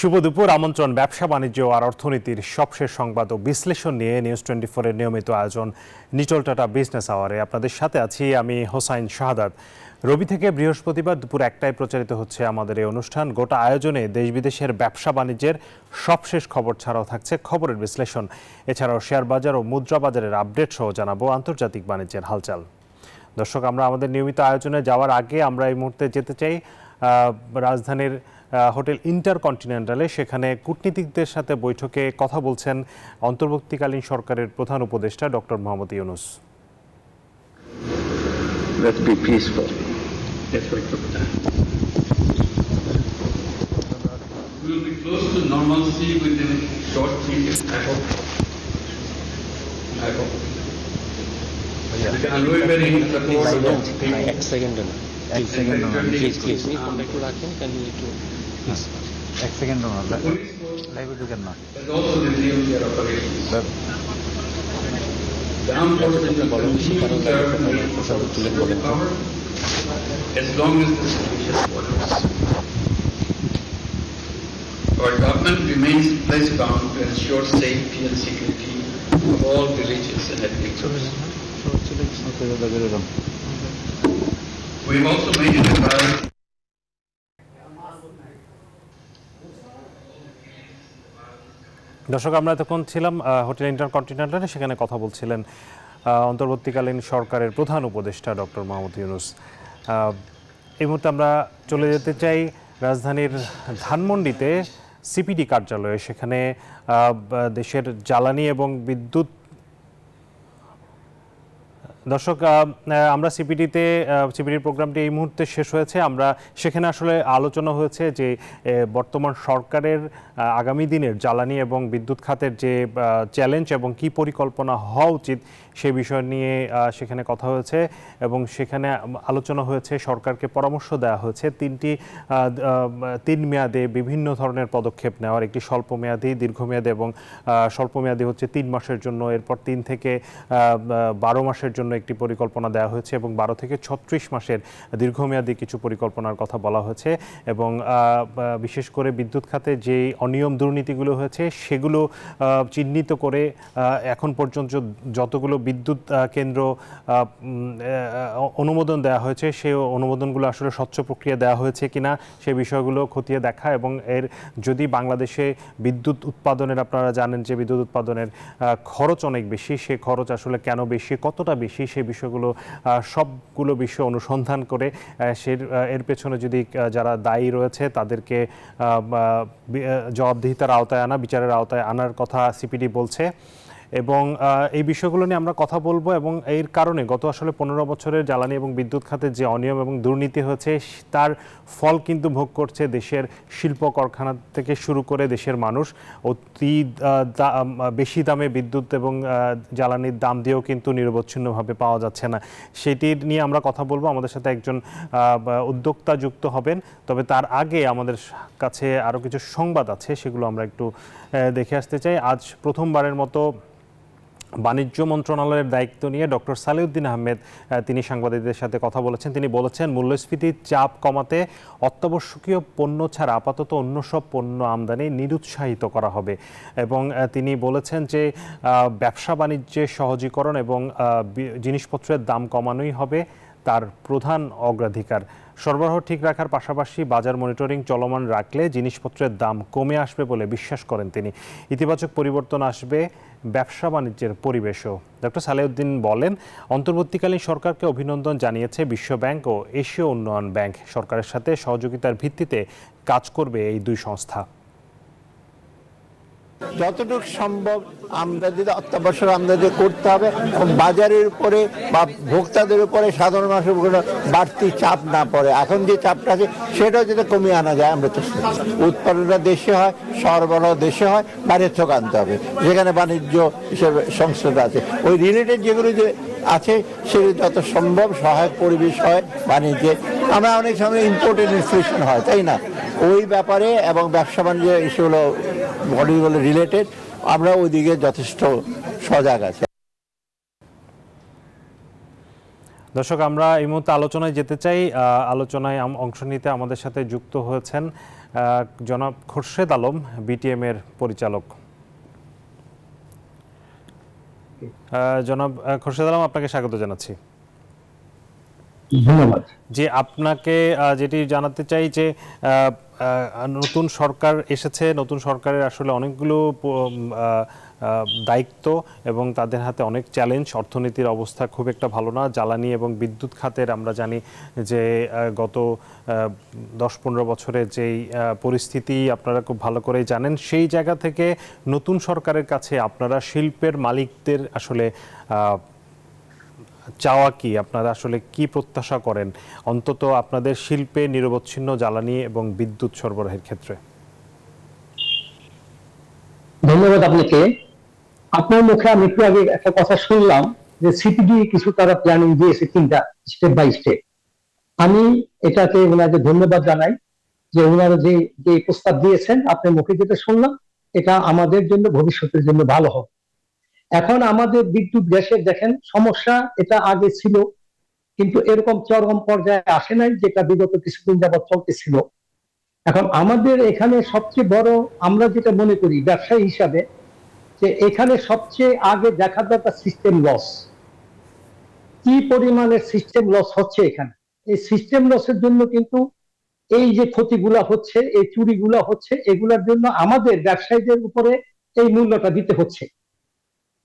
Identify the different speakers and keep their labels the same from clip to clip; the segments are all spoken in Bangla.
Speaker 1: শুভ দুপুর। আমন্ত্রণ ব্যবসা বাণিজ্য আর অর্থনীতির সবশেষ সংবাদ ও বিশ্লেষণ নিয়ে নিউজ 24 এর নিয়মিত আয়োজন নিটল টাটা বিজনেস আওয়ারে আপনাদের সাথে আছি আমি হোসাইন শাহাদাত। রবি থেকে বৃহস্পতিবার দুপুর 1টায় প্রচারিত হচ্ছে আমাদের এই অনুষ্ঠান। গোটা আয়োজনে দেশ বিদেশের ব্যবসা বাণিজ্যের সবশেষ খবর ছাড়াও থাকছে খবরের বিশ্লেষণ। এছাড়াও শেয়ার বাজার ও মুদ্রা বাজারের আপডেট সহ জানাবো আন্তর্জাতিক বাণিজ্যের হালচাল। দর্শক, আমরা আমাদের নিয়মিত আয়োজনে যাওয়ার আগে আমরা এই মুহূর্তে যেতে চাই রাজধানীর হোটেল ইন্টারকন্টিনেন্টালে। সেখানে কূটনীতিকদের সাথে বৈঠকে কথা বলছেন অন্তর্বর্তীকালীন সরকারের প্রধান উপদেষ্টা doctor Mohammad Yunus.
Speaker 2: Let's be peaceful.
Speaker 3: We will be close to normalcy within a short period, I hope. And we're very
Speaker 4: এক সেকেন্ড প্লিজ একটু রাখেন।
Speaker 2: এক সেকেন্ড লাইভে ঢুকেন না।
Speaker 3: has also resumed their operations. The armed forces will continue to serve the power as long as the situation orders. Our government remains pledge-bound to ensure safety and security of all religious and ethnic groups. We've also made it a priority.
Speaker 1: দর্শক, আমরা এতক্ষণ ছিলাম হোটেল ইন্টারকন্টিনেন্টালে। সেখানে কথা বলছিলেন অন্তর্বর্তীকালীন সরকারের প্রধান উপদেষ্টা ডক্টর মোহাম্মদ ইউনূস। এই মুহূর্তে আমরা চলে যেতে চাই রাজধানীর ধানমন্ডিতে সিপিডি কার্যালয়ে। সেখানে দেশের জ্বালানি এবং বিদ্যুৎ দর্শক, আমরা সিপিডির প্রোগ্রামটি এই মুহূর্তে শেষ হয়েছে। আমরা সেখানে আসলে আলোচনা হয়েছে যে বর্তমান সরকারের আগামী দিনের জ্বালানি এবং বিদ্যুৎ খাতের যে চ্যালেঞ্জ এবং কি পরিকল্পনা হওয়া উচিত সে বিষয় নিয়ে সেখানে কথা হয়েছে এবং সেখানে আলোচনা হয়েছে। সরকারকে পরামর্শ দেওয়া হয়েছে তিন মেয়াদে বিভিন্ন ধরনের পদক্ষেপ নেওয়ার, একটি স্বল্পমেয়াদী, দীর্ঘমেয়াদী এবং স্বল্পমেয়াদী হচ্ছে 3 মাসের জন্য, এরপর 3 থেকে 12 মাসের জন্য একটি পরিকল্পনা দেওয়া হয়েছে এবং 12 থেকে 36 মাসের দীর্ঘমেয়াদী কিছু পরিকল্পনার কথা বলা হয়েছে। এবং বিশেষ করে বিদ্যুৎ খাতে যে অনিয়ম দুর্নীতিগুলো হয়েছে সেগুলো চিহ্নিত করে এখন পর্যন্ত যতগুলো বিদ্যুৎ কেন্দ্র অনুমোদন দেওয়া হয়েছে সেই অনুমোদনগুলো আসলে স্বচ্ছ প্রক্রিয়া দেওয়া হয়েছে কিনা সে বিষয়গুলো খতিয়ে দেখা এবং এর যদি বাংলাদেশে বিদ্যুৎ উৎপাদনের, আপনারা জানেন যে বিদ্যুৎ উৎপাদনের খরচ অনেক বেশি, সে খরচ আসলে কেন বেশি, কতটা বেশি, সেই বিষয়গুলো সবগুলো বিষয় অনুসন্ধান করে এর পেছনে যদি যারা দায়ী রয়েছে তাদেরকে জবাবদিহিতার আওতায় আনা, বিচারের আওতায় আনার কথা সিপিডি বলছে। এবং এই বিষয়গুলো নিয়ে আমরা কথা বলবো এবং এর কারণে গত আসলে 15 বছরের জ্বালানি এবং বিদ্যুৎ খাতে যে অনিয়ম এবং দুর্নীতি হয়েছে তার ফল কিন্তু ভোগ করছে দেশের শিল্প কারখানা থেকে শুরু করে দেশের মানুষ। অতি বেশি দামে বিদ্যুৎ এবং জ্বালানির দাম দিয়েও কিন্তু নিরবচ্ছিন্নভাবে পাওয়া যাচ্ছে না। সেটি নিয়ে আমরা কথা বলবো। আমাদের সাথে একজন উদ্যোক্তা যুক্ত হবেন। তবে তার আগে আমাদের কাছে আরও কিছু সংবাদ আছে, সেগুলো আমরা একটু দেখে আসতে চাই। আজ প্রথমবারের মতো বাণিজ্য মন্ত্রণালয়ের দায়িত্ব নিয়ে ডক্টর সালেউদ্দিন আহমেদ তিনি সাংবাদিকদের সাথে কথা বলেছেন। তিনি বলেছেন মূল্যস্ফীতির চাপ কমাতে অত্যাবশ্যকীয় পণ্য ছাড়া আপাতত অন্য সব পণ্য আমদানি নিরুৎসাহিত করা হবে এবং তিনি বলেছেন যে ব্যবসা বাণিজ্যের সহজীকরণ এবং জিনিসপত্রের দাম কমানোই হবে তার প্রধান অগ্রাধিকার। সরবরাহ ঠিক রাখার পাশাপাশি বাজার মনিটরিং চলমান রাখলে জিনিসপত্রের দাম কমে আসবে বলে বিশ্বাস করেন তিনি। ইতিবাচক পরিবর্তন আসবে ব্যবসা বাণিজ্যের পরিবেশও। ডক্টর সালেউদ্দিন বলেন, অন্তর্বর্তীকালীন সরকারকে অভিনন্দন জানিয়েছে বিশ্ব ব্যাংক ও এশীয় উন্নয়ন ব্যাংক। সরকারের সাথে সহযোগিতার ভিত্তিতে কাজ করবে এই দুই সংস্থা।
Speaker 5: যতটুকু সম্ভব আমদানি, অত্যাবশ্যক আমদানি করতে হবে এবং বাজারের উপরে বা ভোক্তাদের উপরে, সাধারণ মানুষের উপরে বাড়তি চাপ না পড়ে। এখন যে চাপটা আছে সেটাও যাতে কমিয়ে আনা যায় আমরা চেষ্টা করি। উৎপাদনটা দেশে হয়, সরবরাহ দেশে হয়, বাইরের থেকে আনতে হবে। যেখানে বাণিজ্য হিসেবে সংস্থা আছে ওই রিলেটেড যেগুলো যে আছে সেগুলো যত সম্ভব সহায়ক পরিবেশ হয় বাণিজ্যে। আমরা অনেক সময় ইম্পোর্টেড ইনফ্লেশন হয়, তাই না? ওই ব্যাপারে এবং ব্যবসা বাণিজ্য ইস্যুগুলো বডিগুলো রিলেটেড আমরা ওইদিকে যথেষ্ট সজাগ আছি।
Speaker 1: দর্শক, আমরা এই মুহূর্তে আলোচনায় যেতে চাই। আলোচনায় অংশ নিতে আমাদের সাথে যুক্ত হয়েছেন জনাব খোরশেদ আলম, বিটিএম এর পরিচালক। জনাব খোরশেদ আলম, আপনাকে স্বাগত জানাচ্ছি।
Speaker 6: ধন্যবাদ।
Speaker 1: যে আপনাকে যেটি জানাতে চাই যে নতুন সরকার এসেছে, নতুন সরকারের আসলে অনেকগুলো দায়িত্ব এবং তাদের হাতে অনেক চ্যালেঞ্জ। অর্থনীতির অবস্থা খুব একটা ভালো না। জ্বালানি এবং বিদ্যুৎ খাতের আমরা জানি যে গত 10-15 বছরের যেই পরিস্থিতি আপনারা খুব ভালো করেই জানেন। সেই জায়গা থেকে নতুন সরকারের কাছে আপনারা শিল্পের মালিকদের আসলে চাওয়া কি, আপনারা আসলে কি প্রত্যাশা করেন অন্তত আপনাদের শিল্পে নিরবচ্ছিন্ন জ্বালানি এবং বিদ্যুৎ সরবরাহের ক্ষেত্রে?
Speaker 6: ধন্যবাদ আপনাকে। আপনার মুখে আমি একটু আগে একটা কথা শুনলাম যে সিপিডি কিছু তারা প্ল্যানিং দিয়েছে 3টা স্টেপ বাই স্টেপ। আমি এটাকে ওনাকে ধন্যবাদ জানাই যে ওনারা যে প্রস্তাব দিয়েছেন, আপনার মুখে যেটা শুনলাম এটা আমাদের জন্য ভবিষ্যতের জন্য ভালো হবে। এখন আমাদের বিদ্যুৎ গ্যাসের দেখেন সমস্যা, এটা আগে ছিল কিন্তু এরকম চরম পর্যায়ে আসে নাই যেটা বিগত কিছুদিন যাবৎ চলতেছিল। এখন আমাদের এখানে সবচেয়ে বড় আমরা যেটা মনে করি ব্যবসায়ী হিসাবে, যে এখানে সবচেয়ে আগে দেখা দরকার সিস্টেম লস। কি পরিমাণের সিস্টেম লস হচ্ছে এখানে। এই সিস্টেম লসের জন্য কিন্তু এই যে ক্ষতিগুলা হচ্ছে, এই চুরিগুলা হচ্ছে, এগুলার জন্য আমাদের ব্যবসায়ীদের উপরে এই মূল্যটা দিতে হচ্ছে।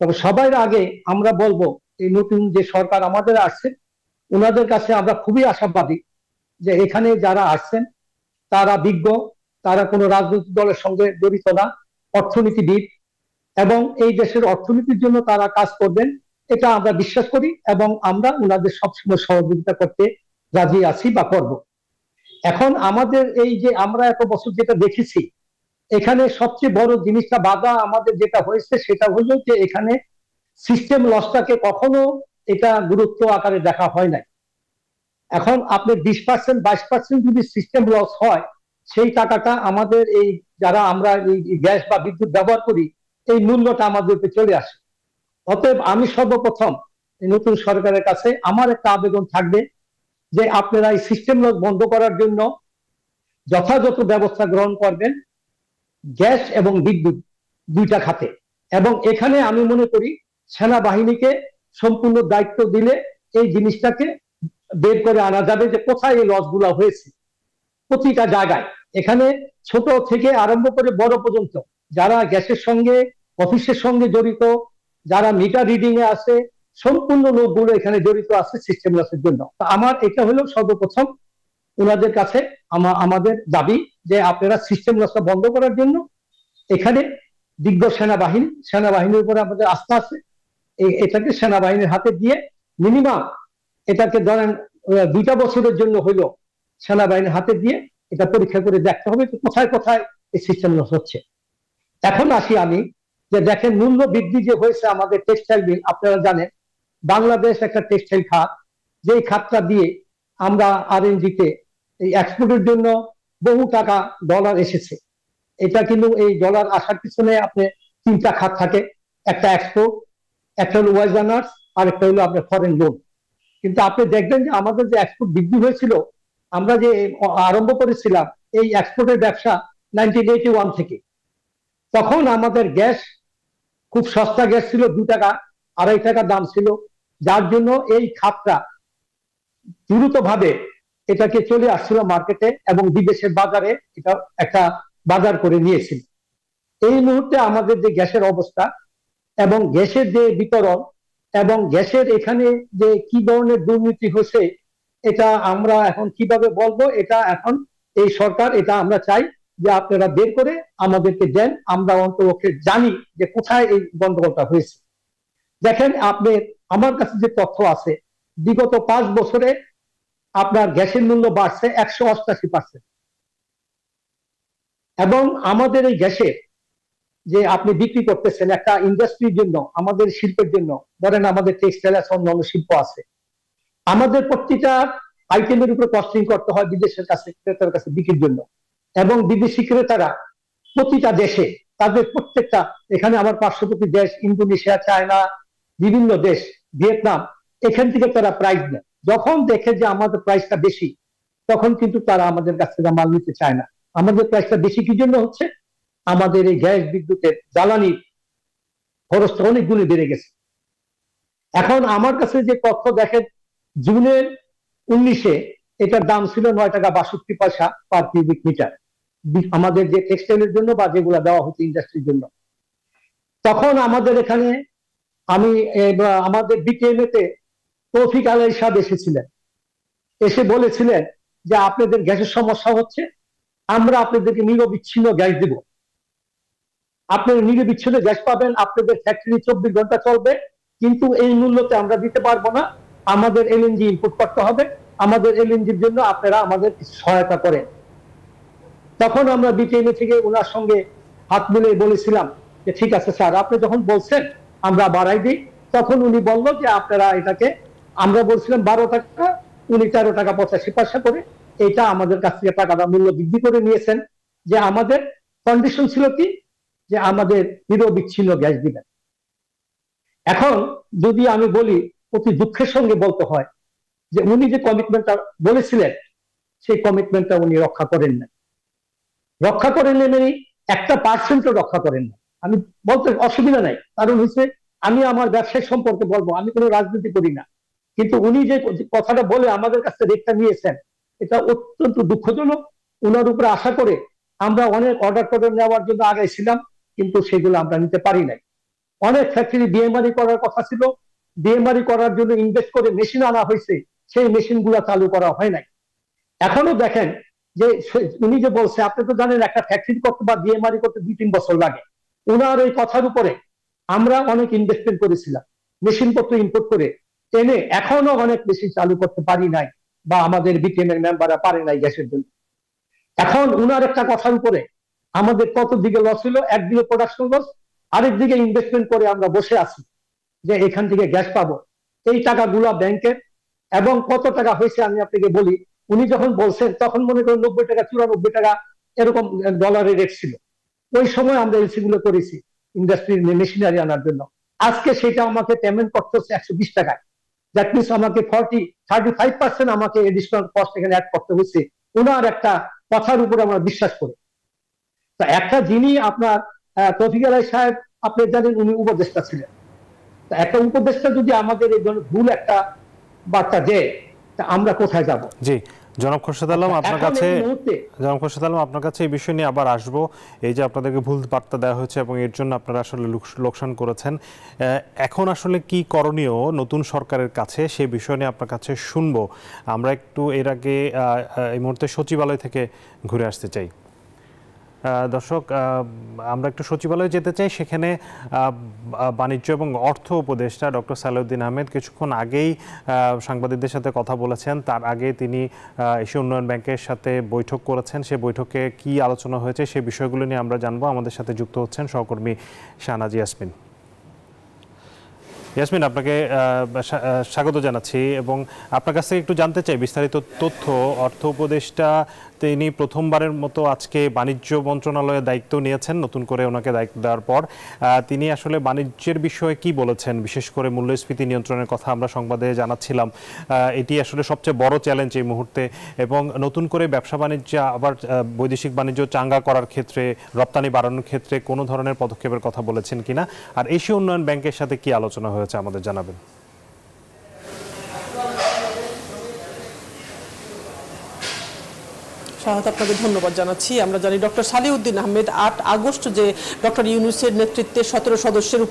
Speaker 6: তবে সবার আগে আমরা বলবো এই নতুন যে সরকার আমাদের আসছে ওনাদের কাছে আমরা খুবই আশাবাদী যে এখানে যারা আসছেন তারা বিজ্ঞ, তারা কোনো রাজনৈতিক দলের সঙ্গে জড়িত না, অর্থনীতিবিদ, এবং এই দেশের অর্থনীতির জন্য তারা কাজ করবেন এটা আমরা বিশ্বাস করি এবং আমরা ওনাদের সবসময় সহযোগিতা করতে রাজি আছি বা করব। এখন আমাদের এই যে আমরা এত বছর যেটা দেখেছি, এখানে সবচেয়ে বড় জিনিসটা বাধা আমাদের যেটা হয়েছে সেটা হলো যে এখানে সিস্টেম লসটাকে কখনো এটা গুরুত্ব আকারে দেখা হয় নাই। এখন আপনার 20% 22% যদি সিস্টেম লস হয়, সেই টাকাটা আমাদের এই যারা আমরা এই গ্যাস বা বিদ্যুৎ ব্যবহার করি এই মূল্যটা আমাদের উপরে চলে আসে। অতএব আমি সর্বপ্রথম নতুন সরকারের কাছে আমার একটা আবেদন থাকবে যে আপনারা এই সিস্টেম লস বন্ধ করার জন্য যথাযথ ব্যবস্থা গ্রহণ করবেন গ্যাস এবং বিদ্যুৎ দুইটা খাতে। এবং এখানে আমি মনে করি সেনাবাহিনীকে সম্পূর্ণ দায়িত্ব দিলে এই জিনিসটাকে বের করে আনা যাবে যে কোথায় এই লস গুলা হয়েছে প্রতিটা জায়গায়। এখানে ছোট থেকে আরম্ভ করে বড় পর্যন্ত যারা গ্যাসের সঙ্গে অফিসের সঙ্গে জড়িত, যারা মিটার রিডিং এ আছে, সম্পূর্ণ লোকগুলো এখানে জড়িত আছে সিস্টেম লসের জন্য। আমার এটা হলো সর্বপ্রথম ওনাদের কাছে আমাদের দাবি যে আপনারা সিস্টেম লসটা বন্ধ করার জন্য এখানে বিজ্ঞ সেনাবাহিনীর উপরে আমাদের আস্থা আছে, এটাকে সেনাবাহিনীর হাতে দিয়ে মিনিমাম এটাকে ধরেন 2টা বছরের জন্য হইলো সেনাবাহিনীর হাতে দিয়ে এটা পরীক্ষা করে দেখতে হবে কোথায় কোথায় এই সিস্টেম লস হচ্ছে। এখন আসি আমি যে দেখেন মূল্য বৃদ্ধি যে হয়েছে আমাদের টেক্সটাইল বিল, আপনারা জানেন বাংলাদেশ একটা টেক্সটাইল খাত, যে খাতটা দিয়ে আমরা আরএনজিতে এই এক্সপোর্টের জন্য বহু টাকা ডলার এসেছে। এটা কিন্তু এই ডলার আসার পিছনে আপনি 3টা খাত থাকে, একটা এক্সপোর্ট, একটা হলো ওয়াজ আনার্স, আর একটা হলো আপনার ফরেন লোন। কিন্তু আপনি দেখবেন যে আমাদের যে এক্সপোর্ট বৃদ্ধি হয়েছিল, আমরা যে আরম্ভ করেছিলাম এই এক্সপোর্টের ব্যবসা 1981 থেকে, তখন আমাদের গ্যাস খুব সস্তা গ্যাস ছিল, 2 টাকা 2.5 টাকা দাম ছিল, যার জন্য এই খাতটা দ্রুতভাবে এটাকে চলে আসছিল মার্কেটে এবং বিদেশের বাজারে এটা একটা বাজার করে নিয়েছিল। এই মুহূর্তে আমাদের যে গ্যাসের অবস্থা এবং গ্যাসের যে বিতরণ এবং গ্যাসের এখানে যে কি ধরনের দুর্নীতি হয়েছে এটা আমরা এখন কিভাবে বলবো, এটা এখন এই সরকার এটা আমরা চাই যে আপনারা বের করে আমাদেরকে দেন, আমরা অন্তপক্ষে জানি যে কোথায় এই গন্ডগোলটা হয়েছে। দেখেন আপনি আমার কাছে যে তথ্য আছে বিগত 5 বছরে আপনার গ্যাসের মূল্য বাড়ছে 188%। এবং আমাদের এই গ্যাসের যে আপনি বিক্রি করতেছেন একটা ইন্ডাস্ট্রির জন্য, আমাদের শিল্পের জন্য, ধরেন আমাদের টেক্সটাইল আছে, অন্যান্য শিল্প আছে, আমাদের প্রত্যেকটা আইটেমের উপরে কস্টিং করতে হয় বিদেশের কাছে, ক্রেতার কাছে বিক্রির জন্য। এবং বিদেশি ক্রেতারা প্রতিটা দেশে তাদের প্রত্যেকটা, এখানে আমার পার্শ্ববর্তী দেশ ইন্দোনেশিয়া, চায়না, বিভিন্ন দেশ, ভিয়েতনাম, এখান থেকে তারা প্রাইস নেয়। যখন দেখে যে আমাদের প্রাইসটা বেশি তখন কিন্তু তারা আমাদের কাছ থেকে মাল নিতে চায় না। আমাদের প্রাইসটা বেশি কি জন্য হচ্ছে? আমাদের এই গ্যাস বিদ্যুতের জ্বালানি খরচটা অনেক গুণে বেড়ে গেছে। এখন আমার কাছে যে তথ্য দেখেন, জুনের 19-এ এটার দাম ছিল 9 টাকা 62 পয়সা পার কিউবিক মিটার, আমাদের যে টেক্সটাইলের জন্য বা যেগুলো দেওয়া হচ্ছে ইন্ডাস্ট্রির জন্য। তখন আমাদের এখানে আমাদের বিকেএমএ তে তৌফিক আলাই সাহেব এসেছিলেন, এসে বলেছিলেন যে আপনাদের গ্যাসের সমস্যা হচ্ছে, আমরা আপনাদেরকে নিরবিচ্ছিন্ন গ্যাস দেব, আপনারা নিরবিচ্ছিন্ন গ্যাস পাবেন, আপনাদের ফ্যাক্টরি 24 ঘন্টা চলবে, কিন্তু এই মূল্যতে আমরা দিতে পারবো না, আমাদের এলএনজি ইনপুট করতে হবে, আমাদের এলএনজির জন্য আপনারা আমাদের সহায়তা করেন। তখন আমরা বিকেএমএ থেকে ওনার সঙ্গে হাত মিলিয়ে বলেছিলাম যে ঠিক আছে স্যার, আপনি যখন বলছেন আমরা বাড়াই দিই। তখন উনি বললো যে আপনারা এটাকে, আমরা বলছিলাম 12 টাকা, উনি 13 টাকা 85 পয়সা করে এটা আমাদের কাছ থেকে টাকাটা মূল্য বৃদ্ধি করে নিয়েছেন। যে আমাদের কন্ডিশন ছিল কি, যে আমাদের নিরবিচ্ছিন্ন গ্যাস দিবেন। এখন যদি আমি বলি, অতি দুঃখের সঙ্গে বলতে হয় যে উনি যে কমিটমেন্টটা বলেছিলেন সেই কমিটমেন্টটা উনি রক্ষা করেন না। রক্ষা করেন মানে 1% রক্ষা করেন না। আমি বলতে অসুবিধা নাই, কারণ হচ্ছে আমি আমার ব্যবসায় সম্পর্কে বলবো, আমি কোনো রাজনীতি করি না, কিন্তু উনি যে কথাটা বলে আমাদের কাছে রেটটা নিয়েছেন এটা অত্যন্ত দুঃখজনক। ওনার উপরে আশা করে আমরা অনেক অর্ডার নেওয়ার জন্য আগাইছিলাম, কিন্তু সেগুলো আমরা নিতে পারি নাই। অনেক ফ্যাক্টরি ডিএমআরই করার কথা ছিল, ডিএমআরই করার জন্য ইনভেস্ট করে মেশিন আনা হয়েছে, সেই মেশিন গুলা চালু করা হয় নাই। এখনো দেখেন যে উনি যে বলছে, আপনি তো জানেন একটা ফ্যাক্টরি করতে বা ডিএমআরই করতে 2-3 বছর লাগে। ওনার এই কথার উপরে আমরা অনেক ইনভেস্টমেন্ট করেছিলাম, মেশিন পত্র ইম্পোর্ট করে এনে এখনো অনেক মেশিন চালু করতে পারি নাই, বা আমাদের বিকেএমএর মেম্বাররা পারে নাই গ্যাসের জন্য। এখন উনার একটা কথার উপরে আমাদের কত দিকে লস হলো, একদিকে প্রোডাকশন লস, আরেক দিকে ইনভেস্টমেন্ট করে আমরা বসে আছি যে এখান থেকে গ্যাস পাবো। এই টাকাগুলা ব্যাংকের, এবং কত টাকা হয়েছে আমি আপনাকে বলি। উনি যখন বলছেন তখন মনে করেন 90 টাকা 94 টাকা এরকম ডলারের রেট ছিল। ওই সময় আমরা এলসি গুলো করেছি ইন্ডাস্ট্রির মেশিনারি আনার জন্য। আজকে সেটা আমাকে পেমেন্ট করতে হচ্ছে 120 টাকায়। দ্যাট মিনস আমাকে 35% আমাকে এডিশনাল কস্ট এখানে অ্যাড করতে হচ্ছে ওনার একটা কথার উপর আমরা বিশ্বাস করি। তো একটা যিনি আপনার তৌফিক আলাই সাহেব, আপনি জানেন উনি উপদেষ্টা ছিলেন, তো একটা উপদেষ্টা যদি আমাদের এই ভুল একটা বার্তা দেয়, তা আমরা কোথায় যাব?
Speaker 1: জি, জনাব খোরশেদ আলম আপনার কাছে এই বিষয় নিয়ে আবার আসবো। এই যে আপনাদেরকে ভুল বার্তা দেওয়া হয়েছে এবং এর জন্য আপনারা আসলে লোকসান করেছেন, এখন আসলে কি করণীয় নতুন সরকারের কাছে, সেই বিষয় নিয়ে আপনার কাছে শুনবো। আমরা একটু এর আগে এই মুহূর্তে সচিবালয় থেকে ঘুরে আসতে চাই। দর্শক, আমরা একটু সচিবালয়ে যেতে চাই। সেখানে বাণিজ্য এবং অর্থ উপদেষ্টা ডক্টর সালেউদ্দিন আহমেদ কিছুক্ষণ আগেই সাংবাদিকদের সাথে কথা বলেছেন। তার আগে তিনি এশিয়া উন্নয়ন ব্যাংকের সাথে বৈঠক করেছেন। সে বৈঠকে কি আলোচনা হয়েছে সে বিষয়গুলো নিয়ে আমরা জানবো। আমাদের সাথে যুক্ত হচ্ছেন সহকর্মী শাহনাজ ইয়াসমিন। ইয়াসমিন, আপনাকে স্বাগত জানাচ্ছি এবং আপনার কাছ থেকে একটু জানতে চাই বিস্তারিত তথ্য। অর্থ উপদেষ্টা তিনি প্রথমবারের মতো আজকে বাণিজ্য মন্ত্রণালয়ের দায়িত্ব নিয়েছেন, নতুন করে ওনাকে দায়িত্ব দেওয়ার পর তিনি আসলে বাণিজ্যের বিষয়ে কি বলেছেন? বিশেষ করে মূল্যস্ফীতি নিয়ন্ত্রণের কথা আমরা সংবাদে জানাচ্ছিলাম, এটি আসলে সবচেয়ে বড় চ্যালেঞ্জ এই মুহূর্তে, এবং নতুন করে ব্যবসা বাণিজ্য আবার বৈদেশিক বাণিজ্য চাঙ্গা করার ক্ষেত্রে, রপ্তানি বাড়ানোর ক্ষেত্রে কোনো ধরনের পদক্ষেপের কথা বলেছেন কিনা, আর এশিয়া উন্নয়ন ব্যাংকের সাথে কি আলোচনা হয়েছে আমাদের জানাবেন।
Speaker 7: আপনাকে ধন্যবাদ জানাচ্ছি। আমরা জানি ডক্টর সালেউদ্দিন আহমেদ 8 আগস্ট যে ডক্টর ইউনূসের নেতৃত্বে 17 সদস্যের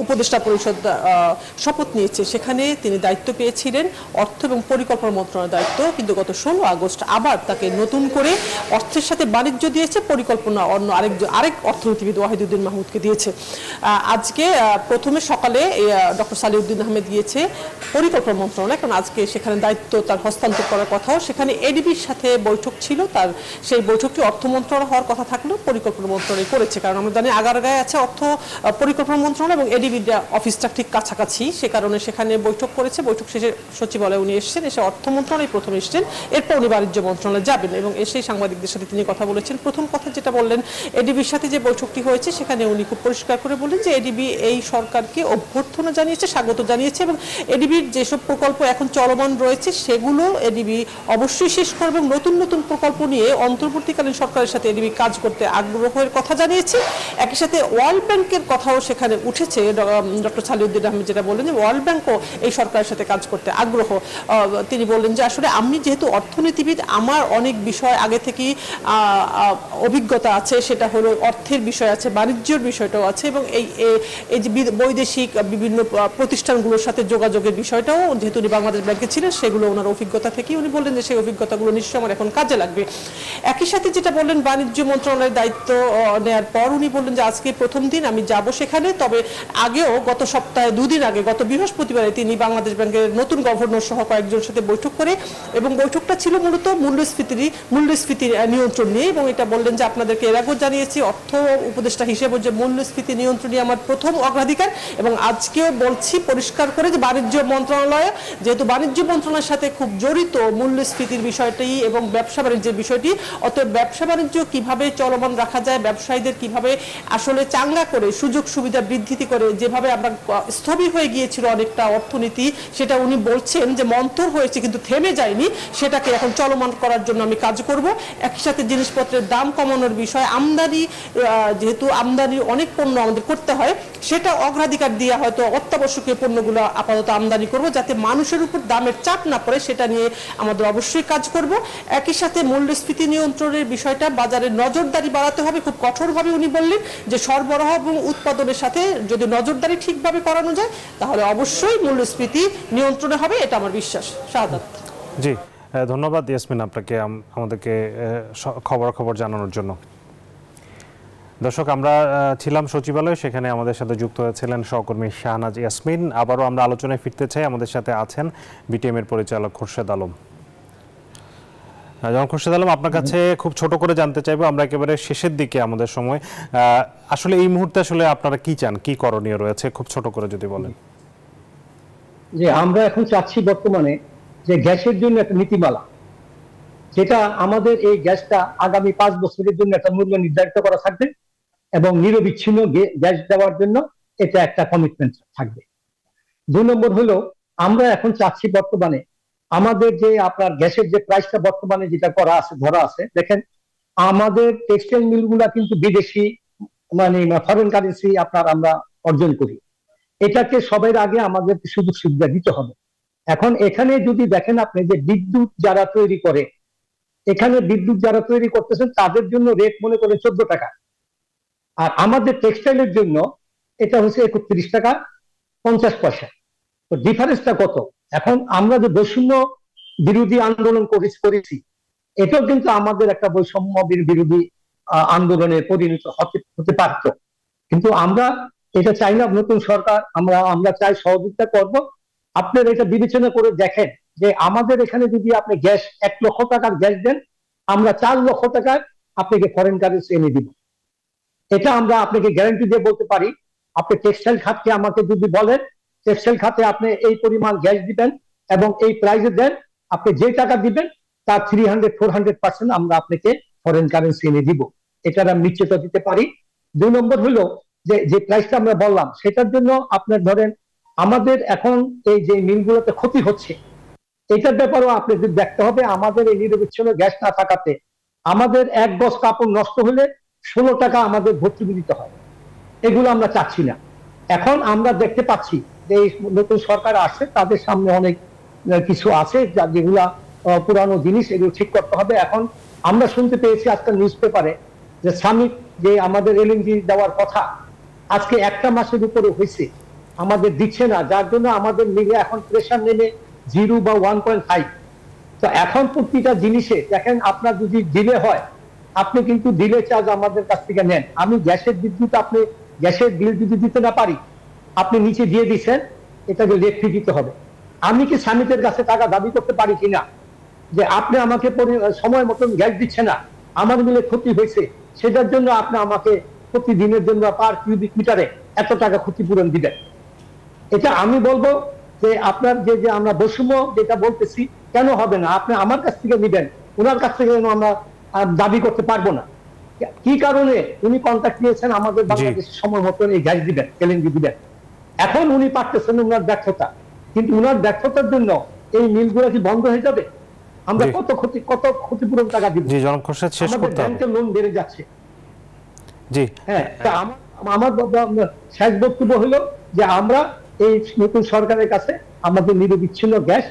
Speaker 7: উপদেষ্টা পরিষদ শপথ নিয়েছে, সেখানে তিনি দায়িত্ব পেয়েছিলেন অর্থ এবং পরিকল্পনা মন্ত্রণালয়ের দায়িত্ব, কিন্তু গত 16 আগস্ট আবার তাকে নতুন করে অর্থের সাথে বাণিজ্য দিয়েছে, পরিকল্পনা অন্য আরেক অর্থনীতিবিদ ওয়াহিদুদ্দিন মাহমুদকে দিয়েছে। আজকে প্রথমে সকালে ডক্টর সালেউদ্দিন আহমেদ গিয়েছে পরিকল্পনা মন্ত্রণালয়, কারণ আজকে সেখানে দায়িত্ব তার হস্তান্তর করার কথাও, সেখানে এডিবির সাথে বৈঠক ছিল। তার সেই বৈঠকটি অর্থ মন্ত্রণালয় হওয়ার কথা থাকলেও পরিকল্পনা মন্ত্রণালয় করেছে, কারণ আমরা জানি আগারগাঁয়ে আছে অর্থ পরিকল্পনা মন্ত্রণালয় এবং এডিবির অফিসটা ঠিক কাছাকাছি, সে কারণে সেখানে বৈঠক করেছে। বৈঠক শেষে সচিবালয়ে উনি এসেছেন, এসে অর্থ মন্ত্রণালয় প্রথম এসেছেন, এরপর উনি বাণিজ্য মন্ত্রণালয় যাবেন এবং এসে সাংবাদিকদের সাথে তিনি কথা বলেছেন। প্রথম কথা যেটা বললেন, এডিবির সাথে যে বৈঠকটি হয়েছে সেখানে উনি খুব পরিষ্কার করে বললেন যে এডিবি এই সরকারকে অভ্যর্থনা জানিয়েছে, স্বাগত জানিয়েছে, এবং এডিবির যেসব প্রকল্প এখন চলমান রয়েছে সেগুলো এডিবি অবশ্যই শেষ করবে এবং নতুন নতুন প্রকল্প নিয়ে নিয়ে অন্তর্বর্তীকালীন সরকারের সাথে এডিবি কাজ করতে আগ্রহের কথা জানিয়েছে। একই সাথে ওয়ার্ল্ড ব্যাংকের কথাও সেখানে উঠেছে। ডক্টর সালিউদ্দিন আহমেদ যেটা বললেন যে ওয়ার্ল্ড ব্যাংকও এই সরকারের সাথে কাজ করতে আগ্রহ। তিনি বললেন যে আসলে আমি যেহেতু অর্থনীতিবিদ, আমার অনেক বিষয় আগে থেকেই অভিজ্ঞতা আছে, সেটা হলো অর্থের বিষয় আছে, বাণিজ্যের বিষয়টাও আছে, এবং এই যে বৈদেশিক বিভিন্ন প্রতিষ্ঠানগুলোর সাথে যোগাযোগের বিষয়টাও যেহেতু উনি বাংলাদেশ ব্যাংকে ছিলেন, সেগুলো ওনার অভিজ্ঞতা থেকেই উনি বললেন যে সেই অভিজ্ঞতাগুলো নিশ্চয়ই আমার এখন কাজে লাগবে। একই সাথে যেটা বললেন বাণিজ্য মন্ত্রণালয়ের দায়িত্ব নেওয়ার পর উনি বললেন যে আজকে প্রথম দিন আমি যাব সেখানে, তবে আগেও গত সপ্তাহে 2 দিন আগে গত বৃহস্পতিবারে তিনি বাংলাদেশ ব্যাংকের নতুন গভর্নর সহ কয়েকজনের সাথে বৈঠক করে, এবং বৈঠকটা ছিল মূলত মূল্যস্ফীতি নিয়ন্ত্রণ নিয়ে। এবং এটা বললেন যে আপনাদেরকে এর আগেও জানিয়েছি অর্থ উপদেষ্টা হিসেবে যে মূল্যস্ফীতি নিয়ন্ত্রণই আমার প্রথম অগ্রাধিকার, এবং আজকেও বলছি পরিষ্কার করে যে বাণিজ্য মন্ত্রণালয় যেহেতু বাণিজ্য মন্ত্রণালয়ের সাথে খুব জড়িত মূল্যস্ফীতির বিষয়টি এবং ব্যবসা বাণিজ্যের বিষয়টি, অতএব ব্যবসা বাণিজ্য কিভাবে চলমান রাখা যায়, ব্যবসায়ীদের কিভাবে আসলে চাঙ্গা করে সুযোগ সুবিধা বৃদ্ধি করে, যেভাবে আমরা স্থবির হয়ে গিয়েছিল অনেকটা অর্থনীতি, সেটা উনি বলছেন যে মন্থর হয়েছে কিন্তু থেমে যায়নি, সেটাকে এখন চলমান করার জন্য আমি কাজ করব। একই সাথে জিনিসপত্রের দাম কমানোর বিষয়, আমদানি যেহেতু আমদানি অনেক পণ্য আমাদের করতে হয়, সেটা অগ্রাধিকার দিয়ে হয়তো অত্যাবশ্যকীয় পণ্যগুলো আপাতত আমদানি করব, যাতে মানুষের উপর দামের চাপ না পড়ে, সেটা নিয়ে আমাদের অবশ্যই কাজ করব। একই সাথে মূল্যস্ফীতি নিয়ন্ত্রণের বিষয়টা বাজারে নজরদারি বাড়াতে হবে খুব কঠোরভাবে। উনি বললেন যে সরবরাহ এবং উৎপাদনের সাথে যদি নজরদারি ঠিকভাবে করানো যায় তাহলে অবশ্যই মূল্যস্ফীতি নিয়ন্ত্রণে হবে, এটা আমার বিশ্বাস। শাহাদাত।
Speaker 1: জি, ধন্যবাদ ইয়াসমিন আপনাকে আমাদেরকে খবর জানানোর জন্য। দর্শক, আমরা ছিলাম সচিবালয়ে, সেখানে আমাদের সাথে যুক্ত হয়েছিলেন সহকর্মী শাহনাজ ইয়াসমিন। আবারও আমরা আলোচনায় ফিরতে চাই, আমাদের সাথে আছেন বিটিএম এর পরিচালক খোরশেদ আলম। যেমন খোরশেদ আলম, আপনার কাছে খুব ছোট করে জানতে চাইবো, আমরা একেবারে শেষের দিকে আমাদের সময়, আসলে এই মুহূর্তে আসলে আপনারা কি চান, কি করণীয় রয়েছে, খুব ছোট করে যদি বলেন।
Speaker 6: যে আমরা এখন চাচ্ছি বর্তমানে যে গ্যাসের জন্য একটা নীতিমালা, যেটা আমাদের এই গ্যাসটা আগামী 5 বছরের জন্য একটা মূল্য নির্ধারিত করা থাকবে, এবং নিরবিচ্ছিন্ন গ্যাস দেওয়ার জন্য এটা একটা কমিটমেন্ট থাকবে। 2 নম্বর হলো আমরা এখন চাচ্ছি বর্তমানে আমাদের যে আপনার গ্যাসের যে প্রাইসটা বর্তমানে যেটা করা আছে ধরা আছে, দেখেন আমাদের টেক্সটাইল মিলগুলা কিন্তু বিদেশি মানে ফরেন কারেন্সি আপনার আমরা অর্জন করি, এটাকে সবার আগে আমাদের সুযোগ সুবিধা দিতে হবে। এখন এখানে যদি দেখেন আপনি যে বিদ্যুৎ যারা তৈরি করে, এখানে বিদ্যুৎ যারা তৈরি করতেছেন তাদের জন্য রেট মনে করে 14 টাকা, আর আমাদের টেক্সটাইলের জন্য এটা হচ্ছে 31 টাকা 50 পয়সা। তো ডিফারেন্সটা কত? এখন আমরা যে বৈষম্য বিরোধী আন্দোলন করেছি, এটাও কিন্তু আমাদের একটা বৈষম্য বিরোধী আন্দোলনে পরিণত হতে পারত, কিন্তু আমরা এটা চাই না। নতুন সরকার আমরা চাই সহযোগিতা করব। আপনারা এটা বিবেচনা করে দেখেন যে আমাদের এখানে যদি আপনি গ্যাস 1 লক্ষ টাকার গ্যাস দেন, আমরা 4 লক্ষ টাকার আপনাকে ফরেন কারেন্সি এনে দিব। এটা আমরা আপনাকে গ্যারান্টি দিয়ে বলতে পারি। আপনি টেক্সটাইল খাতকে আমাকে যদি বলেন টেক্সটাইল খাতে আপনি এই পরিমাণ গ্যাস দিবেন এবং এই প্রাইসে দেন, আপনি যে টাকা দিবেন তার 300-400% আমরা আপনাকে ফরেন কারেন্সি এনে দিব, এটার আমি নিশ্চয়তা দিতে পারি। 2 নম্বর হলো যে প্রাইসটা আমরা বললাম, সেটার জন্য আপনার ধরেন আমাদের এখন এই যে মিলগুলোতে ক্ষতি হচ্ছে, এটার ব্যাপারেও আপনাদের দেখতে হবে। আমাদের এই নিরবিচ্ছিন্ন গ্যাস না থাকাতে আমাদের 1 গজ কাপড় নষ্ট হলে 16 টাকা আমাদের ভর্তুকি দিতে হয়, এগুলো আমরা চাচ্ছি না। এখন আমরা দেখতে পাচ্ছি যে এই নতুন সরকার আসছে, তাদের সামনে অনেক কিছু আছে যেগুলা পুরানো জিনিস, এগুলো ঠিক করতে হবে। এখন আমরা শুনতে পেয়েছি আজকে নিউজ পেপারে যে শ্রমিক যে আমাদের এলএনজি দেওয়ার কথা আজকে 1 মাসের উপরে হয়েছে, আমাদের দিচ্ছে না, যার জন্য আমাদের মিলে এখন প্রেশার নেমে 0 বা 1.5। তো এখন প্রতিটা জিনিসে দেখেন আপনার যদি ডিলে হয়, আপনি কিন্তু ডিলে চার্জ আমাদের কাছ থেকে নেন। আমি গ্যাসের বিদ্যুৎ আপনি গ্যাসের বিল যদি দিতে না পারি, আপনি নিচে দিয়ে দিচ্ছেন, এটাকে লেট ফি দিতে হবে। আমি কি শ্রমিকের কাছে টাকা দাবি করতে পারি কিনা যে আপনি আমাকে সময় মতন গ্যাস দিচ্ছে না, আমার মিলে ক্ষতি হয়েছে, সেটার জন্য আপনি আমাকে প্রতিদিনের জন্য পার কিউবিক মিটারে এত টাকা ক্ষতিপূরণ দিবেন? এটা আমি বলবো যে আপনার যে আমরা বৈষম্য যেটা বলতেছি কেন হবে না, আপনি আমার কাছ থেকে নিবেন, ওনার কাছ থেকে আমরা দাবি করতে পারবো না। কি কারণে উনি কন্ট্রাক্ট নিয়েছেন আমাদের বাংলাদেশের সময় মতন এই গ্যাস দিবেন, এলএনজি দিবেন, এখন উনি পারতেছেন, ওনার ব্যর্থতা। কিন্তু ওনার ব্যর্থতার জন্য এই মিলগুলো কি বন্ধ হয়ে যাবে? আমরা কত ক্ষতিপূরণ টাকা দিব?
Speaker 1: জি জনাব খোরশেদ, শেষ করতে হবে।
Speaker 6: ব্যাংকের লোন বেড়ে যাচ্ছে।
Speaker 1: জি
Speaker 6: হ্যাঁ, তা আমার শেষ বক্তব্য হলো যে আমরা এই নতুন সরকারের কাছে আমাদের নিরবিচ্ছিন্ন গ্যাস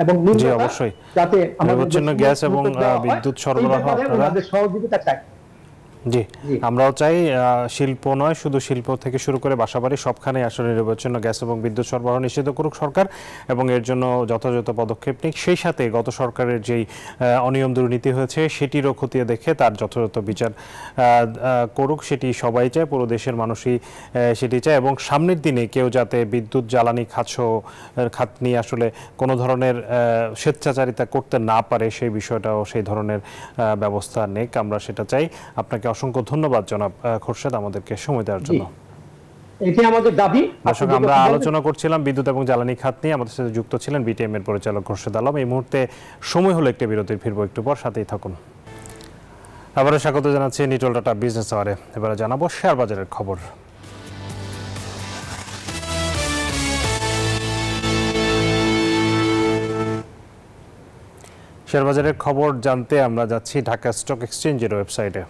Speaker 6: এবং
Speaker 1: অবশ্যই
Speaker 6: যাতে
Speaker 1: নিরবিচ্ছিন্ন গ্যাস এবং বিদ্যুৎ সরবরাহ
Speaker 6: আমাদের সহযোগিতা চাই।
Speaker 1: জি আমরাও চাই শিল্প নয়, শুধু শিল্প থেকে শুরু করে বাসাবাড়ি সবখানে আসলে নিরবচ্ছিন্ন গ্যাস এবং বিদ্যুৎ সরবরাহ নিষিদ্ধ করুক সরকার এবং এর জন্য যথাযথ পদক্ষেপ নিক। সেই সাথে গত সরকারের যেই অনিয়ম দুর্নীতি হয়েছে সেটিরও খতিয়ে দেখে তার যথাযথ বিচার করুক, সেটি সবাই চায়, পুরো দেশের মানুষই সেটি চায়। এবং সামনের দিনে কেউ যাতে বিদ্যুৎ জ্বালানি খাত নিয়ে আসলে কোনো ধরনের স্বেচ্ছাচারিতা করতে না পারে সেই বিষয়টাও সেই ধরনের ব্যবস্থা নেক, আমরা সেটা চাই। আপনাকে অসংখ্য ধন্যবাদ জনাব খোরশেদ আমাদেরকে সময় দেওয়ার জন্য।
Speaker 6: এটি আমাদের দাবি।
Speaker 1: দর্শক, আমরা আলোচনা করছিলাম বিদ্যুৎ এবং জ্বালানি খাত নিয়ে। আমাদের সাথে যুক্ত ছিলেন বিটিএম এর পরিচালক খোরশেদ আলম। এই মুহূর্তে সময় হলো একটা বিরতির, ফিরবো একটু পর, সাথেই থাকুন। আবারও স্বাগত জানাচ্ছি নিটল ডাটা বিজনেস আওয়ারে। এবারে জানাবো শেয়ার বাজারের খবর। শেয়ার বাজারের খবর জানতে আমরা যাচ্ছি ঢাকা স্টক এক্সচেঞ্জের ওয়েবসাইটে।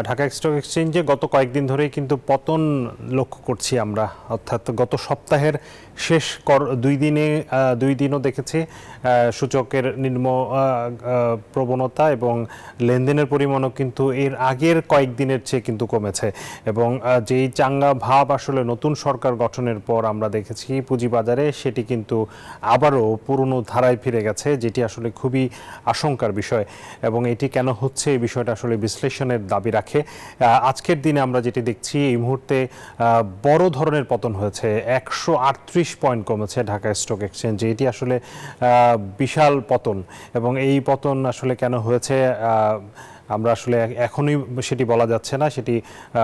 Speaker 1: ঢাকা স্টক এক্সচেঞ্জে গত কয়েকদিন ধরেই কিন্তু পতন লক্ষ্য করছি আমরা, অর্থাৎ গত সপ্তাহের শেষ দুই দিনও দেখেছি সূচকের নিম্ন প্রবণতা এবং লেনদেনের পরিমাণও কিন্তু এর আগের কয়েকদিনের চেয়ে কিন্তু কমেছে। এবং যেই চাঙ্গা ভাব আসলে নতুন সরকার গঠনের পর আমরা দেখেছি পুঁজিবাজারে, সেটি কিন্তু আবারও পুরনো ধারায় ফিরে গেছে, যেটি আসলে খুবই আশঙ্কার বিষয়। এবং এটি কেন হচ্ছে এই বিষয়টা আসলে বিশ্লেষণের দাবি রাখে। আজকের দিনে আমরা যেটি দেখছি, এই মুহূর্তে বড় ধরনের পতন হয়েছে, 138 পয়েন্ট কমেছে ঢাকা স্টক এক্সচেঞ্জে। এটি আসলে বিশাল পতন। এবং এই পতন আসলে কেন হয়েছে আমরা আসলে এখনই সেটি বলা যাচ্ছে না, সেটি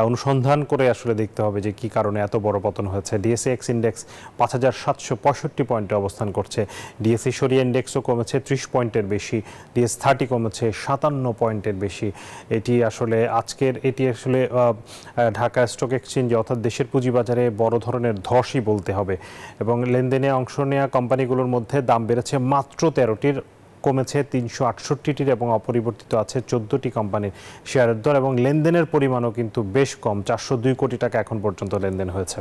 Speaker 1: অনুসন্ধান করে আসলে দেখতে হবে যে কি কারণে এত বড় পতন হয়েছে। ডিএসইএক্স ইন্ডেক্স 5765 পয়েন্টে অবস্থান করছে। ডিএসই সরিয়া ইন্ডেক্সও কমেছে 30 পয়েন্টের বেশি। ডিএস30 কমেছে 57 পয়েন্টের বেশি। এটি আসলে ঢাকা স্টক এক্সচেঞ্জে অর্থাৎ দেশের পুঁজিবাজারে বড় ধরনের ধসই বলতে হবে। এবং লেনদেনে অংশ নেওয়া কোম্পানিগুলোর মধ্যে দাম বেড়েছে মাত্র 13টির, কমেছে 368টির এবং অপরিবর্তিত আছে 14টি কোম্পানির শেয়ারের দর। এবং লেনদেনের পরিমাণও কিন্তু বেশ কম, 402 কোটি টাকা এখন পর্যন্ত লেনদেন হয়েছে।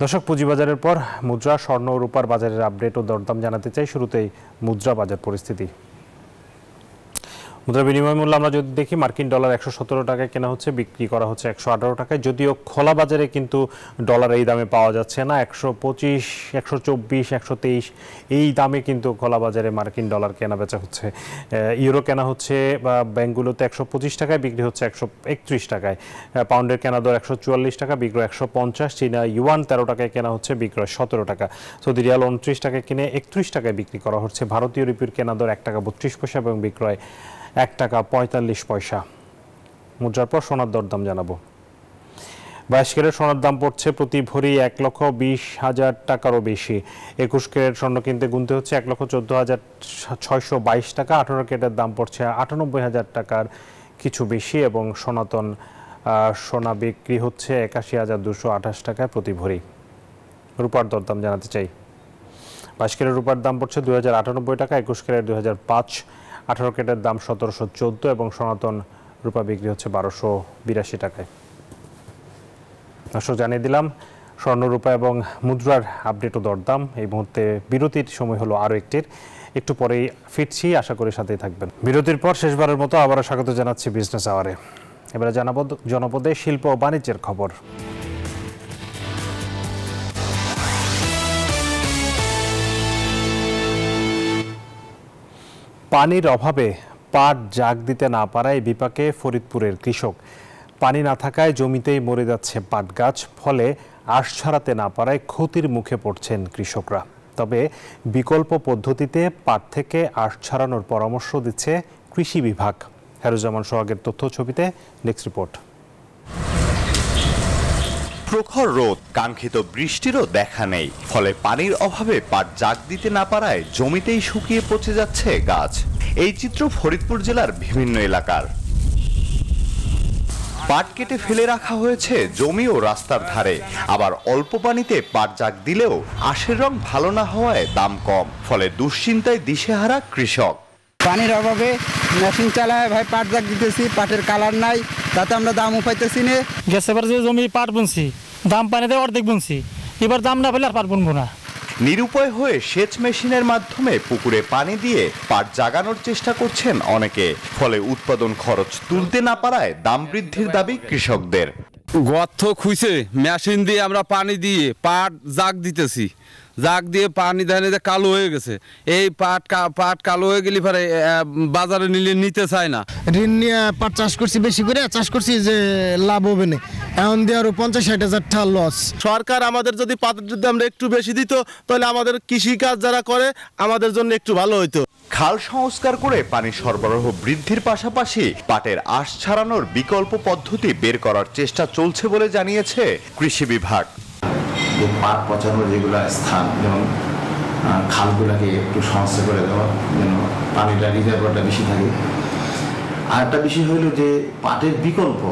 Speaker 1: দর্শক, পুঁজিবাজারের পর মুদ্রা, স্বর্ণ ও রূপার বাজারের আপডেট ও দরদাম জানাতে চাই। শুরুতেই মুদ্রা বাজার পরিস্থিতি। মুদ্রা বিনিময় মূল্য আমরা যদি দেখি, মার্কিন ডলার 117 টাকায় কেনা হচ্ছে, বিক্রি করা হচ্ছে 118 টাকায়। যদিও খোলা বাজারে কিন্তু ডলার এই দামে পাওয়া যাচ্ছে না, 125, 124, 123 এই দামে কিন্তু খোলা বাজারে মার্কিন ডলার কেনা বেচা হচ্ছে। ইউরো কেনা হচ্ছে ব্যাংকগুলোতে 125 টাকায়, বিক্রি হচ্ছে 131 টাকায়। পাউন্ডের কেনা দর 144 টাকা, বিক্রয় 150। চীনা ইউয়ান 13 টাকায় কেনা হচ্ছে, বিক্রয় 17 টাকা। সৌদি রিয়াল 29 টাকায় কিনে 31 টাকায় বিক্রি করা হচ্ছে। ভারতীয় রুপির কেনা দর 1 টাকা 32 পয়সা এবং বিক্রয় 1 টাকা 45 পয়সা। মুদ্রার পর সোনার দরদাম জানাবো। 22 ক্যারেট সোনার দাম পড়ছে প্রতি ভরি 1,20,000 টাকারও বেশি। 21 ক্যারেট স্বর্ণ কিনতে গুনতে হচ্ছে 1,14,622 টাকা। 18 ক্যারেটের দাম পড়ছে 98,000 টাকার কিছু বেশি এবং সনাতন সোনা বিক্রি হচ্ছে 81,228 টাকায় প্রতি ভরি। রূপার দরদাম জানাতে চাই। 22 ক্যারেট রূপার দাম পড়ছে 2,098 টাকা, 21 ক্যারেট 2,005, 18 ক্যারেটের দাম 1,714 এবং সনাতন রূপা বিক্রি হচ্ছে 1,282 টাকায়। দর্শক, জানিয়ে দিলাম স্বর্ণ, রূপা এবং মুদ্রার আপডেট ও দরদাম। এই মুহূর্তে বিরতির সময় হলো আরও একটু পরেই ফিরছি, আশা করি সাথেই থাকবেন। বিরতির পর শেষবারের মতো আবারও স্বাগত জানাচ্ছি বিজনেস আওয়ারে। এবারে জানাবো জনপদে শিল্প ও বাণিজ্যের খবর। পানির অভাবে পাট জাগ দিতে না পারায় বিপাকে ফরিদপুরের কৃষক। পানি না থাকায় জমিতেই মরে যাচ্ছে পাট গাছ, ফলে আঁশ ছাড়াতে না পারায় ক্ষতির মুখে পড়ছেন কৃষকরা। তবে বিকল্প পদ্ধতিতে পাট থেকে আঁশ ছাড়ানোর পরামর্শ দিচ্ছে কৃষি বিভাগ। হেরুজ্জামান সোহাগের তথ্য ছবিতে নেক্সট রিপোর্ট।
Speaker 8: প্রখর রোদ, কাঙ্ক্ষিত বৃষ্টিরও দেখা নেই, ফলে পানির অভাবে পাট জাগ দিতে না পারায় জমিতেই শুকিয়ে পচে যাচ্ছে গাছ। এই চিত্র ফরিদপুর জেলার বিভিন্ন এলাকার। পাট কেটে ফেলে রাখা হয়েছে জমি ও রাস্তার ধারে, আবার অল্প পানিতে পাট জাগ দিলেও আঁশের রং ভালো না হওয়ায় দাম কম, ফলে দুশ্চিন্তায় দিশেহারা কৃষক।
Speaker 9: পানির অভাবে মেশিন চালায় ভাই পাট জাগ দিতেছি, পাটের কালার নাই, তাতে আমরা দামও পাইতেছি না।
Speaker 10: গেছে এবার যে জমি পাট বুনছি, দাম পানিতে অর্ধেক বুনছি, এবার দাম না পেলে আর পাট বুনবো না।
Speaker 8: নিরুপায় হয়ে সেচ মেশিনের মাধ্যমে পুকুরে পানি দিয়ে পাট জাগানোর চেষ্টা করছেন অনেকে, ফলে উৎপাদন খরচ তুলতে না পারায় দাম বৃদ্ধির দাবি কৃষকদের।
Speaker 11: গর্ত খুঁজে মেশিন দিয়ে আমরা পানি দিয়ে পাট জাগ দিতেছি, জাগ দিয়ে পানি ধানে কালো হয়ে গেছে। এই পাট কালো হয়ে গেলে পরে বাজারে নিতে চায় না।
Speaker 12: ঋণ নিয়ে পাট চাষ করছি, বেশি করে চাষ করছি যে লাভ হবে না, এখন দিয়ে আরো 50-60 হাজার টাকা লস।
Speaker 13: সরকার আমাদের যদি পাটের যদি আমরা একটু বেশি দিত, তাহলে আমাদের কৃষিকাজ যারা করে আমাদের জন্য একটু ভালো হইতো।
Speaker 8: খাল সংস্কার করে পানি সরবরাহ বৃদ্ধির পাশাপাশি পাটের আঁশ ছাড়ানোর বিকল্প পদ্ধতি বের করার চেষ্টা চলছে বলে জানিয়েছে কৃষি বিভাগ।
Speaker 14: পাট পচানোর যেগুলো স্থান, যেমন খালগুলোকে একটু সংস্কার করে দেওয়া, যেন পানিটা রিজার্ভারটা বেশি থাকে। আর একটা বিষয় হইল যে পাটের বিকল্প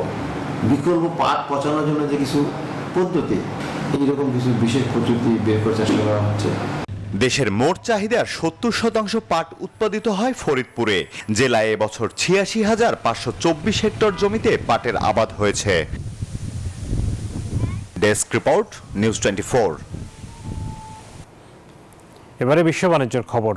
Speaker 14: পাট পচানোর জন্য যে কিছু পদ্ধতি, এইরকম কিছু বিশেষ পদ্ধতি বের করে চেষ্টা করা হচ্ছে।
Speaker 8: দেশের মোট চাহিদার 70% পাট উৎপাদিত হয় ফরিদপুরে। জেলায় এবছর 86,524 হেক্টর জমিতে পাটের আবাদ হয়েছে। Desk report, news 24।
Speaker 1: এবারে বিশ্ব বাণিজ্যের খবর।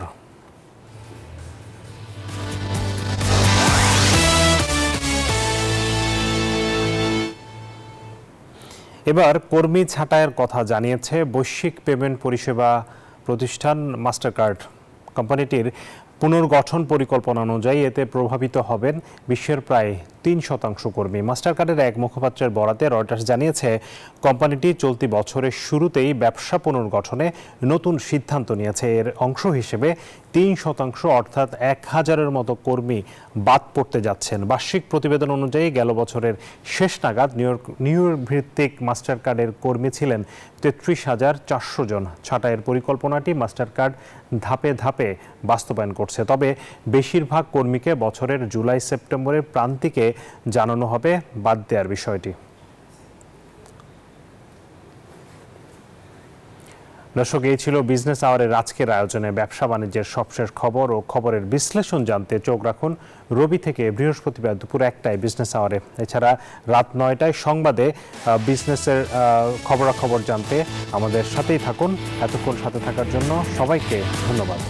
Speaker 1: এবার কর্মী ছাঁটাইয়ের কথা জানিয়েছে বৈশ্বিক পেমেন্ট পরিষেবা প্রতিষ্ঠান মাস্টারকার্ড। কোম্পানিটির পুনর্গঠন পরিকল্পনা অনুযায়ী এতে প্রভাবিত হবেন বিশ্বের প্রায় 3% কর্মী। মাস্টারকার্ডের এক মুখপাত্রের বরাতে রয়টার্স জানিয়েছে, কোম্পানিটি চলতি বছরের শুরুতেই ব্যবসা পুনর্গঠনে নতুন সিদ্ধান্ত নিয়েছে। এর অংশ হিসেবে 3% অর্থাৎ 1000-এর মতো কর্মী বাদ পড়তে যাচ্ছেন। বার্ষিক প্রতিবেদন অনুযায়ী গেল বছরের শেষ নাগাদ নিউ ইয়র্ক ভিত্তিক মাস্টারকার্ডের কর্মী ছিলেন 33,400 জন। ছাঁটাইয়ের পরিকল্পনাটি মাস্টারকার্ড ধাপে ধাপে বাস্তবায়ন করছে, তবে বেশিরভাগ কর্মীকে বছরের জুলাই-সেপ্টেম্বরের প্রান্তিকে জানানো হবে বাদ দেওয়ার বিষয়টি। দর্শক, এই ছিল বিজনেস আওয়ারের আজকের আয়োজনে। ব্যবসা বাণিজ্যের সবশেষ খবর ও খবরের বিশ্লেষণ জানতে চোখ রাখুন রবি থেকে বৃহস্পতিবার দুপুর 1টায় বিজনেস আওয়ারে। এছাড়া রাত 9টায় সংবাদে বিজনেসের খবরাখবর জানতে আমাদের সাথেই থাকুন। এতক্ষণ সাথে থাকার জন্য সবাইকে ধন্যবাদ।